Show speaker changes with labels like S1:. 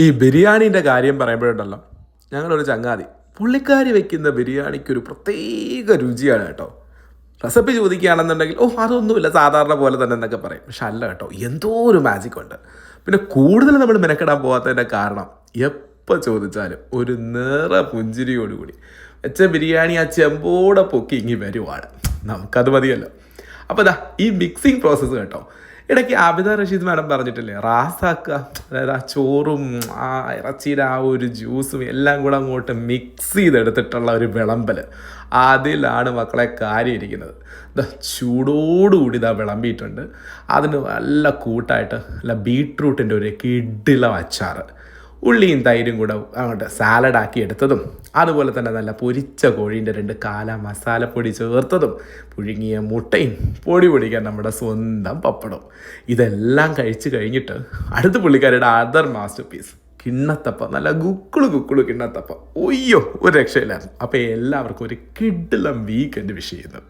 S1: ഈ ബിരിയാണീൻ്റെ കാര്യം പറയുമ്പോഴുണ്ടല്ലോ, ഞങ്ങളൊരു ചങ്ങാതി പുള്ളിക്കാരി വെക്കുന്ന ബിരിയാണിക്കൊരു പ്രത്യേക രുചിയാണ് കേട്ടോ. റെസിപ്പി ചോദിക്കുകയാണെന്നുണ്ടെങ്കിൽ അതൊന്നുമില്ല സാധാരണ പോലെ തന്നെ എന്നൊക്കെ പറയും. പക്ഷെ അല്ല കേട്ടോ, എന്തോ ഒരു മാജിക് ഉണ്ട്. പിന്നെ കൂടുതൽ നമ്മൾ മെനക്കെടാൻ പോകാത്തതിൻ്റെ കാരണം എപ്പോൾ ചോദിച്ചാലും ഒരു നിറ പുഞ്ചിരിയോടുകൂടി വെച്ച ബിരിയാണി ആ ചെമ്പോടെ പൊക്കി ഇങ്ങി വരുവാണ്. നമുക്കത് മതിയല്ലോ. അപ്പോൾ ഇതാ ഈ മിക്സിങ് പ്രോസസ്സ് കേട്ടോ, ഇടയ്ക്ക് ആബിദ റഷീദ് മാഡം പറഞ്ഞിട്ടില്ലേ, റാസാക്കുക, അതായത് ആ ചോറും ആ ഇറച്ചിയുടെ ആ ഒരു ജ്യൂസും എല്ലാം കൂടെ അങ്ങോട്ട് മിക്സ് ചെയ്തെടുത്തിട്ടുള്ള ഒരു വിളമ്പൽ, അതിലാണ് മക്കളെ കാര്യം ഇരിക്കുന്നത്. ഇതാ ചൂടോടുകൂടി ഇതാ വിളമ്പിയിട്ടുണ്ട്. അതിന് നല്ല കൂട്ടായിട്ട് നല്ല ബീട്രൂട്ടിൻ്റെ ഒരു കിടിലം അച്ചാറ്, ഉള്ളിയും തൈരും കൂടെ അങ്ങോട്ട് സാലഡാക്കി എടുത്തതും, അതുപോലെ തന്നെ നല്ല പൊരിച്ച കോഴീൻ്റെ 2 കാല മസാലപ്പൊടി ചേർത്തതും, പുഴുങ്ങിയ മുട്ടയും, പൊടി പൊടിക്കാൻ നമ്മുടെ സ്വന്തം പപ്പടവും, ഇതെല്ലാം കഴിച്ച് കഴിഞ്ഞിട്ട് അടുത്ത പുള്ളിക്കാരുടെ അതർ മാസ്റ്റർ പീസ് കിണ്ണത്തപ്പം, നല്ല ഗുക്കുളു കിണ്ണത്തപ്പം. ഒരു രക്ഷയില്ലായിരുന്നു. അപ്പോൾ എല്ലാവർക്കും ഒരു കിടിലം വീക്കെൻഡ് വിഷ് ചെയ്യുന്നു.